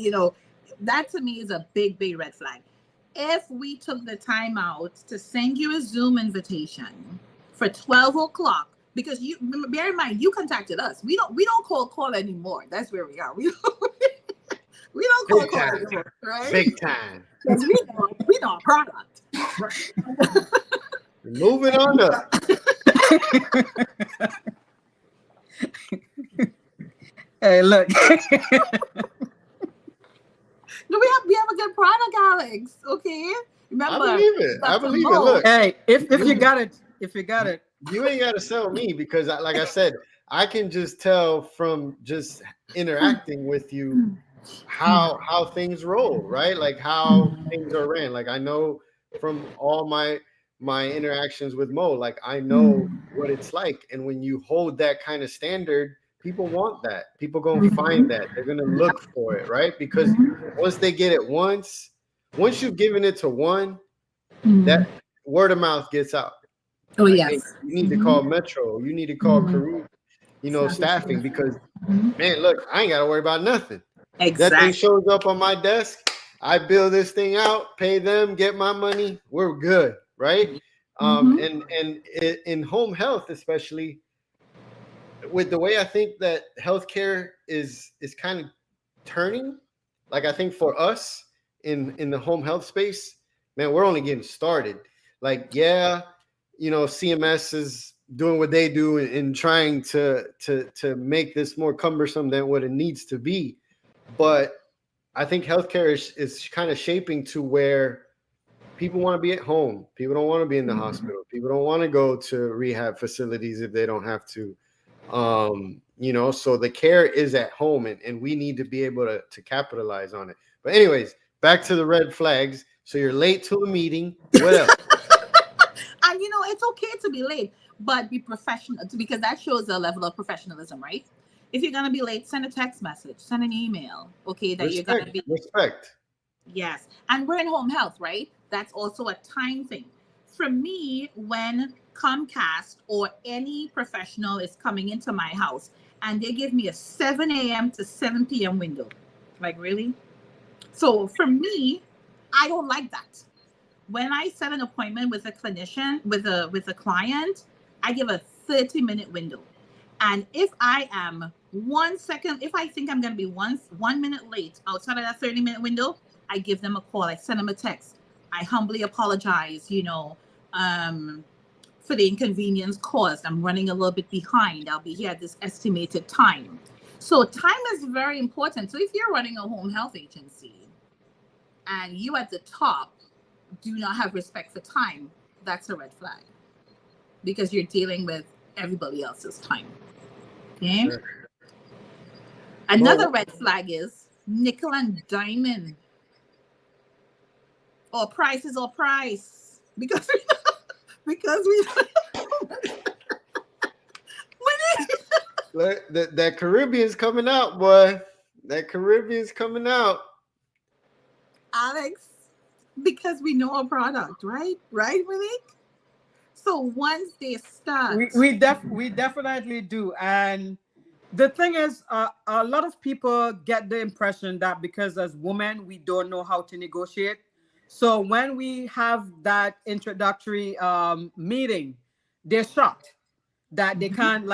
that to me is a big red flag. If we took the time out to send you a Zoom invitation for 12 o'clock, because you bear in mind, you contacted us. We don't call anymore. That's where we are. We don't call anymore, right? Big time. Because we know product. Moving on up. Hey, look. No, we have a good product, Alex. Okay, remember? I believe it. Look, hey, if you got it, you ain't got to sell me, because, like I said, I can just tell from just interacting with you how things roll, right? Like how things are ran. Like I know from all my interactions with Mo, like I know what it's like, and when you hold that kind of standard, people want that. People gonna find that. They're gonna look for it, right? Because once they get it once you've given it to one, that word of mouth gets out. Oh yes. You need to call Metro. You need to call Career, staffing, because man, look, I ain't gotta worry about nothing. Exactly. That thing shows up on my desk. I build this thing out, pay them, get my money. We're good, right? And in home health, especially, with the way I think that healthcare is kind of turning, like I think for us in the home health space, man, we're only getting started. Like, CMS is doing what they do and trying to make this more cumbersome than what it needs to be. But I think healthcare is kind of shaping to where people want to be at home. People don't want to be in the hospital. People don't want to go to rehab facilities if they don't have to. So the care is at home, and we need to be able to capitalize on it. But anyways, back to the red flags. So you're late to a meeting. What else? And it's okay to be late, but be professional, because that shows a level of professionalism, right? If you're gonna be late, send a text message, send an email. Okay, that you're gonna be respect. Yes, and we're in home health, right? That's also a time thing. For me, when Comcast or any professional is coming into my house and they give me a 7 a.m. to 7 p.m. window, like really? So for me, I don't like that. When I set an appointment with a clinician, with a client, I give a 30-minute window. And if I am 1 second, if I think I'm going to be 1 minute late outside of that 30-minute window, I give them a call. I send them a text. I humbly apologize, for the inconvenience caused. I'm running a little bit behind. I'll be here at this estimated time. So time is very important. So if you're running a home health agency and you at the top do not have respect for time, that's a red flag, because you're dealing with everybody else's time. Okay. Sure. Another red flag is nickel and diamond, or price is or price, because we Look, that Caribbean's coming out, boy. That Caribbean's coming out, Alex, because we know our product, right, Malik? So once they start, we definitely do. And the thing is, a lot of people get the impression that because as women we don't know how to negotiate. So when we have that introductory meeting, they're shocked that they can't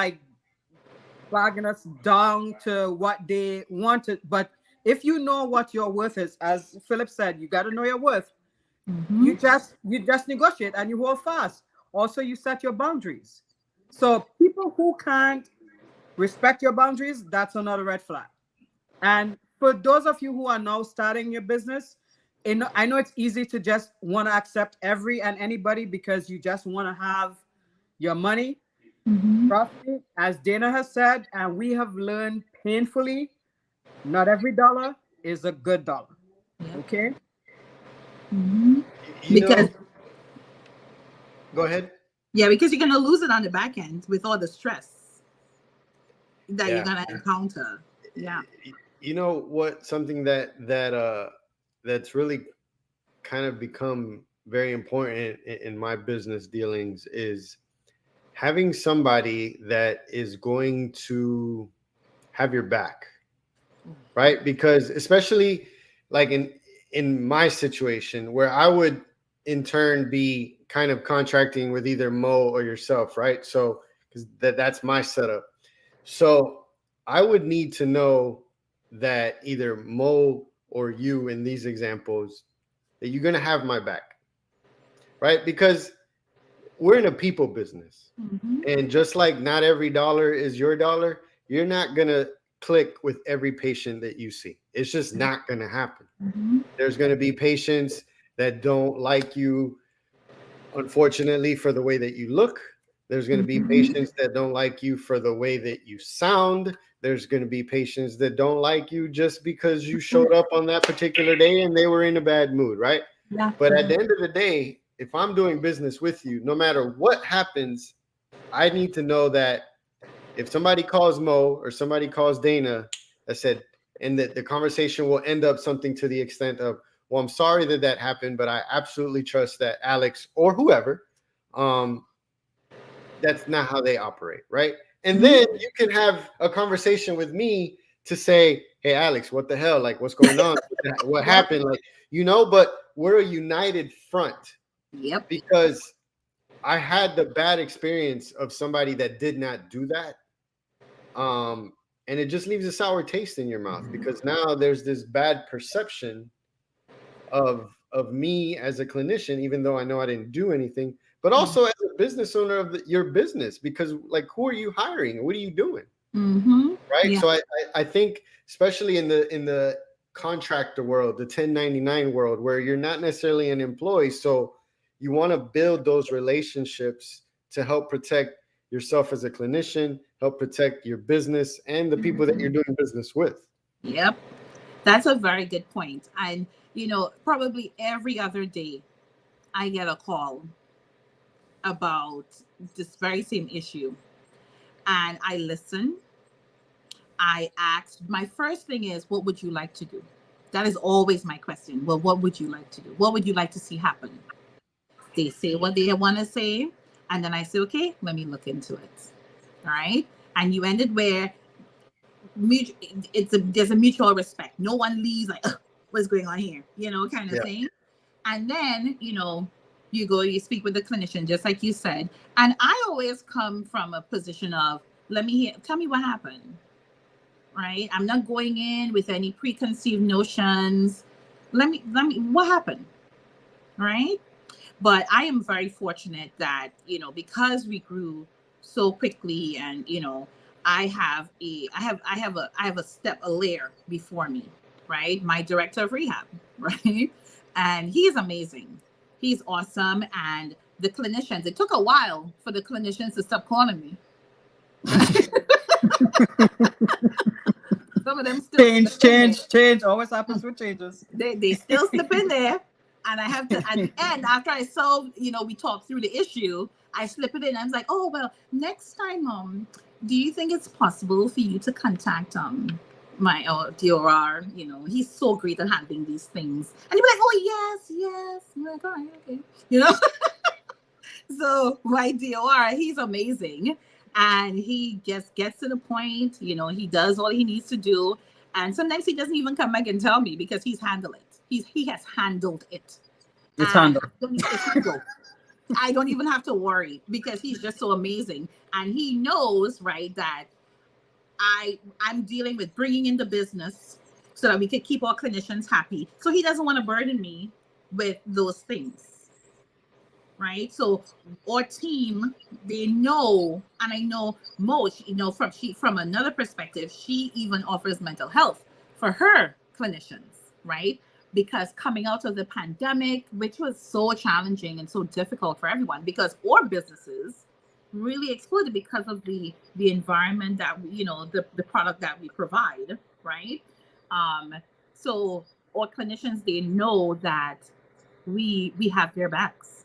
bargain us down to what they wanted. But if you know what your worth is, as Philip said, you got to know your worth. You just negotiate and you hold fast. Also, you set your boundaries. So people who can't respect your boundaries, that's another red flag. And for those of you who are now starting your business, I know it's easy to just want to accept every and anybody because you just want to have your money. Roughly, as Danah has said, and we have learned painfully, not every dollar is a good dollar. Okay? Because go ahead. Yeah, because you're gonna lose it on the back end with all the stress that you're gonna encounter. Yeah. You know what? Something that's really kind of become very important in my business dealings is having somebody that is going to have your back, right? Because especially like in my situation where I would in turn be kind of contracting with either Mo or yourself, right? So because that's my setup. So I would need to know that either Mo or you in these examples, that you're going to have my back, right? Because we're in a people business. And just like not every dollar is your dollar, you're not going to click with every patient that you see. It's just not going to happen. There's going to be patients that don't like you, unfortunately, for the way that you look. There's going to be patients that don't like you for the way that you sound. There's going to be patients that don't like you just because you showed up on that particular day and they were in a bad mood, right? Yeah. But at the end of the day, if I'm doing business with you, no matter what happens, I need to know that if somebody calls Mo or somebody calls Danah, I said, and that the conversation will end up something to the extent of, well, I'm sorry that happened, but I absolutely trust that Alex or whoever, that's not how they operate, right? And then you can have a conversation with me to say, hey, Alex, what the hell? Like, what's going on? What happened? Like, but we're a united front. Yep. Because I had the bad experience of somebody that did not do that. And it just leaves a sour taste in your mouth because now there's this bad perception of me as a clinician, even though I know I didn't do anything, but also as a business owner of your business, because like, who are you hiring? What are you doing? Right. Yeah. So I think especially in the contractor world, the 1099 world, where you're not necessarily an employee. So you want to build those relationships to help protect yourself as a clinician, help protect your business and the people that you're doing business with. Yep. That's a very good point. And, probably every other day I get a call about this very same issue. And I listen. I ask, my first thing is, what would you like to do? That is always my question. Well, what would you like to do? What would you like to see happen? They say what they want to say. And then I say, okay, let me look into it. All right. And you ended where there's a mutual respect. No one leaves like, what's going on here? Kind of thing. And then, You go, you speak with the clinician, just like you said. And I always come from a position of, tell me what happened, right? I'm not going in with any preconceived notions. What happened, right? But I am very fortunate that, because we grew so quickly, and, I have a layer before me, right? My director of rehab, right? And he's amazing. He's awesome. And the clinicians, it took a while for the clinicians to stop calling me. Some of them still change. Always happens with changes. They still slip in there. And I have to, at the end, after I solve, we talk through the issue, I slip it in. I was like, oh, well, next time, do you think it's possible for you to contact my DOR? He's so great at handling these things. And he'd be like, oh, yes. I'm like, all right, okay. So my DOR, he's amazing. And he just gets to the point, he does all he needs to do. And sometimes he doesn't even come back and tell me because he's handled it. He has handled it. It's handled. I don't even have to worry because he's just so amazing. And he knows, right, that I'm dealing with bringing in the business so that we could keep our clinicians happy. So he doesn't want to burden me with those things, right? So our team, they know, and I know Mo, from another perspective, she even offers mental health for her clinicians, right? Because coming out of the pandemic, which was so challenging and so difficult for everyone, because our businesses really exploded because of the environment that the product that we provide, right? So our clinicians, they know that we have their backs.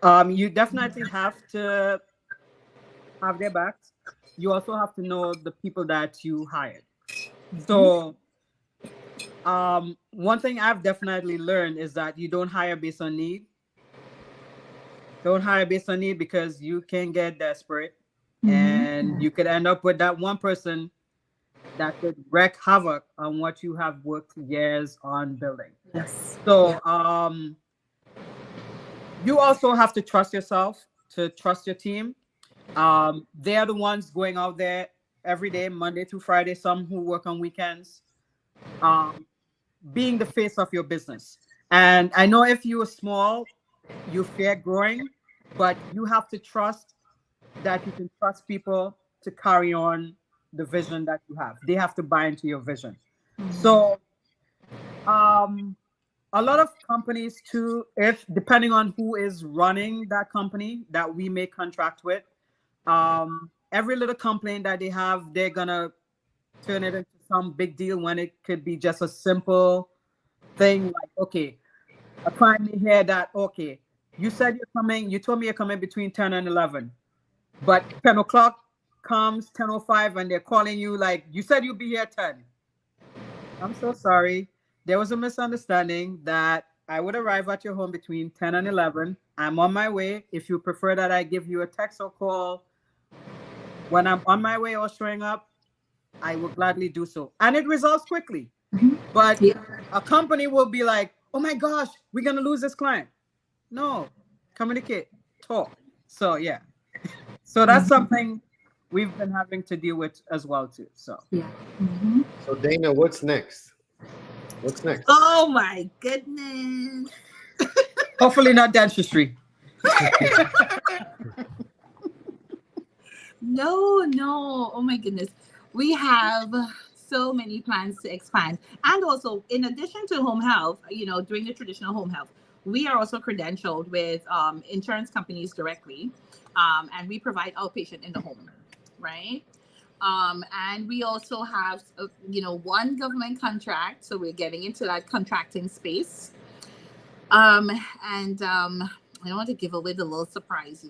You definitely have to have their backs. You also have to know the people that you hired. Mm-hmm. So one thing I've definitely learned is that you don't hire based on need. Don't hire based on need because you can get desperate, mm-hmm. and you could end up with that one person that could wreak havoc on what you have worked years on building. Yes. So you also have to trust yourself, to trust your team. They're the ones going out there every day, Monday through Friday, some who work on weekends. Being the face of your business. And I know if you are small, you fear growing, but you have to trust that you can trust people to carry on the vision that you have. They have to buy into your vision. Mm-hmm. So a lot of companies too, if depending on who is running that company that we may contract with, every little complaint that they have, they're gonna turn it into some big deal when it could be just a simple thing like, okay, a client may hear that, okay, you said you're coming, you told me you're coming between 10 and 11, but 10 o'clock comes, 10:05, and they're calling you like, you said you'll be here at 10. I'm so sorry. There was a misunderstanding that I would arrive at your home between 10 and 11. I'm on my way. If you prefer that I give you a text or call when I'm on my way or showing up, I will gladly do so. And it resolves quickly. Mm-hmm. But a company will be like, oh my gosh, we're going to lose this client. No, communicate, talk. So yeah. So that's something we've been having to deal with as well too. So yeah. Mm-hmm. So Danah, what's next? What's next? Oh my goodness. Hopefully not dentistry. No. Oh my goodness. We have so many plans to expand. And also, in addition to home health, doing the traditional home health, we are also credentialed with insurance companies directly. And we provide outpatient in the home, right? And we also have, one government contract. So we're getting into that contracting space. And I don't want to give away the little surprise,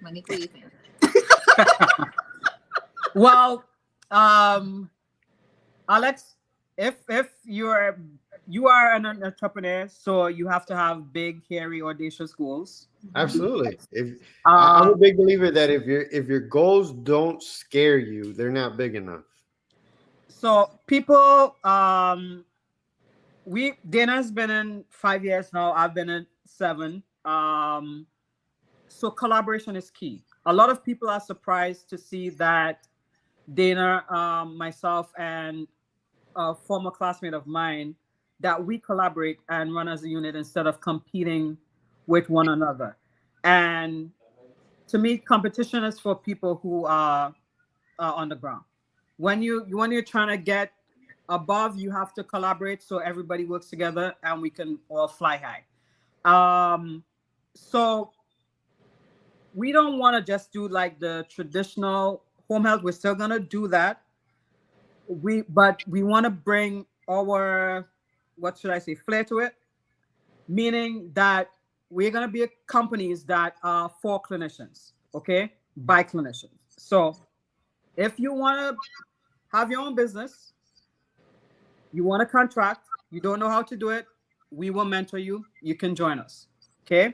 Monique, what do you think? Well, Alex, if you are an entrepreneur, so you have to have big, hairy, audacious goals. Absolutely. I'm a big believer that if your goals don't scare you, they're not big enough. So people Dana's been in 5 years now. I've been in 7. So collaboration is key. A lot of people are surprised to see that Danah, myself, and a former classmate of mine, that we collaborate and run as a unit instead of competing with one another. And to me, competition is for people who are on the ground. When you're trying to get above, you have to collaborate so everybody works together and we can all fly high. So we don't want to just do like the traditional home health. We're still gonna do that. But we want to bring our, what should I say, flair to it, meaning that we're gonna be companies that are for clinicians, okay, by clinicians. So if you want to have your own business, you want to contract, you don't know how to do it, we will mentor you. You can join us, okay?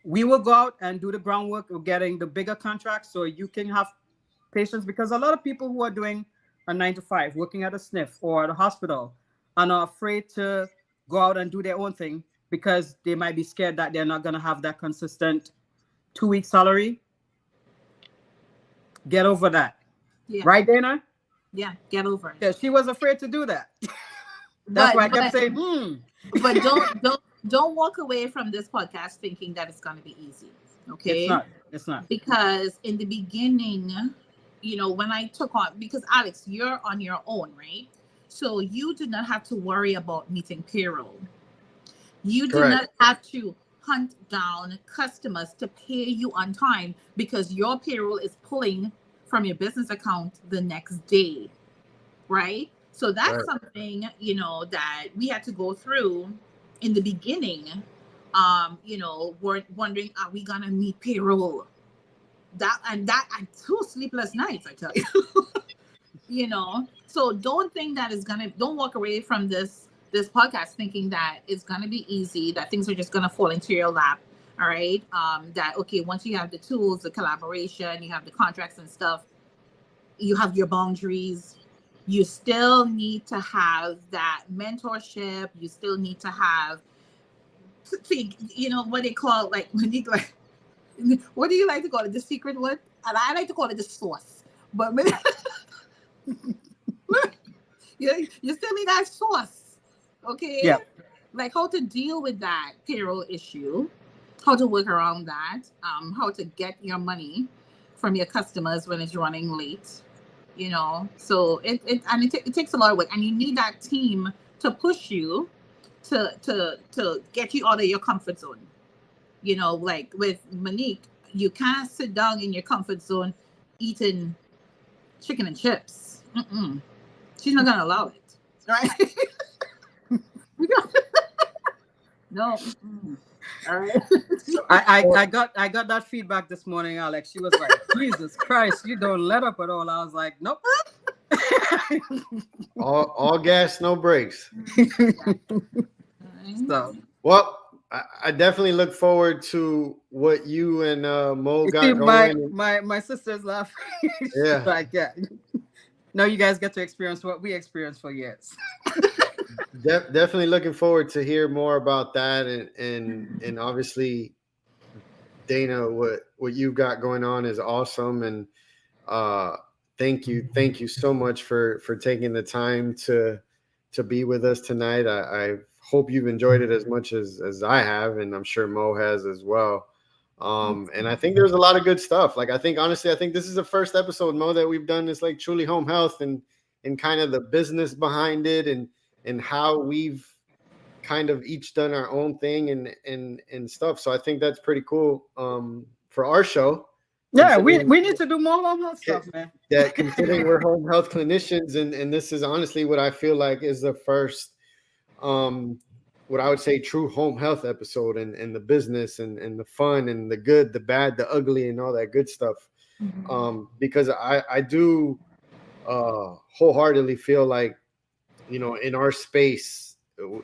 We will go out and do the groundwork of getting the bigger contracts so you can have patients, because a lot of people who are doing a 9 to 5, working at a SNF or at a hospital, are not afraid to go out and do their own thing because they might be scared that they're not going to have that consistent 2-week salary. Get over that. Yeah. Right, Danah? Yeah, get over it. Yeah, she was afraid to do that. That's why I kept saying, But don't walk away from this podcast thinking that it's going to be easy. Okay? It's not. Because in the beginning, when I took on, because Alex, you're on your own, right? So you do not have to worry about meeting payroll. You do not have to hunt down customers to pay you on time because your payroll is pulling from your business account the next day, right? So that's something, that we had to go through in the beginning. We're wondering, are we gonna meet payroll? And 2 sleepless nights, I tell you. So don't think that don't walk away from this podcast thinking that it's gonna be easy, that things are just gonna fall into your lap. All right. That, okay, once you have the tools, the collaboration, you have the contracts and stuff, you have your boundaries, you still need to have that mentorship. You still need to have, what they call, like, what do you like to call it? The secret word? And I like to call it the sauce. But you still need that sauce. Okay? Yeah. Like how to deal with that payroll issue, how to work around that, how to get your money from your customers when it's running late. So it takes a lot of work, and you need that team to push you to get you out of your comfort zone. Like with Monique, you can't sit down in your comfort zone eating chicken and chips. She's not gonna allow it, right? No. All right. I got that feedback this morning, Alex. She was like, Jesus Christ, you don't let up at all. I was like, nope. all gas, no brakes. So, well, I definitely look forward to what you and Mo got going. My sister's laughing. Yeah. Like, yeah. No, you guys get to experience what we experienced for years. Definitely looking forward to hear more about that, and obviously, Danah, what you've got going on is awesome, and thank you so much for taking the time to be with us tonight. I hope you've enjoyed it as much as I have, and I'm sure Mo has as well. And I think there's a lot of good stuff. Like, I think this is the first episode, Mo, that we've done this like truly home health and kind of the business behind it and how we've kind of each done our own thing and stuff. So I think that's pretty cool for our show. Yeah, we need to do more home health stuff, man. Yeah, considering we're home health clinicians, and this is honestly what I feel like is the first what I would say true home health episode, and the business and the fun and the good, the bad, the ugly, and all that good stuff. Because I do wholeheartedly feel like, in our space,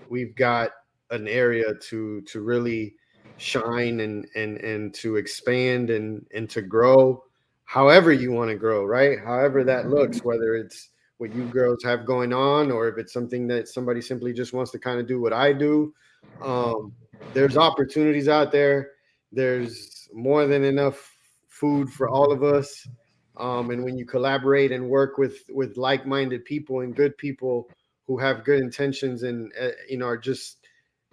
we've got an area to really shine and to expand and to grow however you want to grow, right? However that looks, whether it's what you girls have going on, or if it's something that somebody simply just wants to kind of do what I do. There's opportunities out there. There's more than enough food for all of us. And when you collaborate and work with like-minded people and good people who have good intentions and are just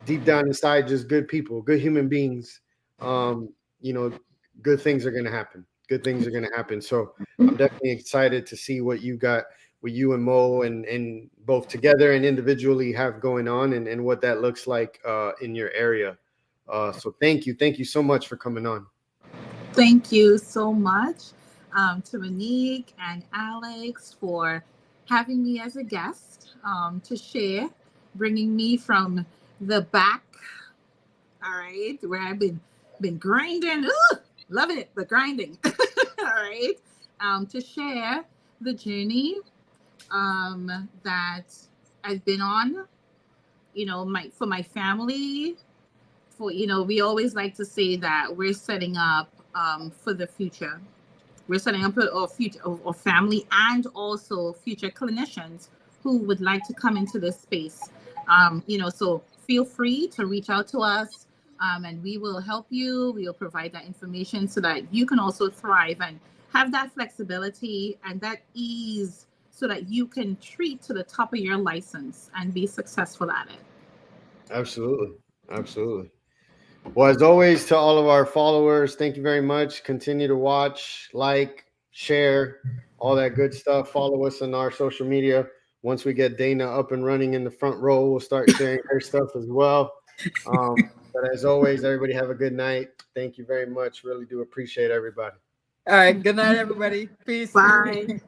deep down inside just good people, good human beings, good things are going to happen. Good things are going to happen. So I'm definitely excited to see what you got, what you and Mo and both together and individually have going on, and what that looks like in your area. So thank you so much for coming on. Thank you so much to Monique and Alex for having me as a guest to share, bringing me from the back, all right, where I've been grinding. Ooh, loving it, the grinding. All right, to share the journey that I've been on, for my family. We always like to say that we're setting up for the future. We're setting up a future of family and also future clinicians who would like to come into this space. So feel free to reach out to us and we will help you. We will provide that information so that you can also thrive and have that flexibility and that ease so that you can treat to the top of your license and be successful at it. Absolutely. Well, as always, to all of our followers, thank you very much. Continue to watch, like, share, all that good stuff. Follow us on our social media. Once we get Danah up and running in the front row, we'll start sharing her stuff as well. But as always, everybody have a good night. Thank you very much. Really do appreciate everybody. All right. Good night, everybody. Peace. Bye.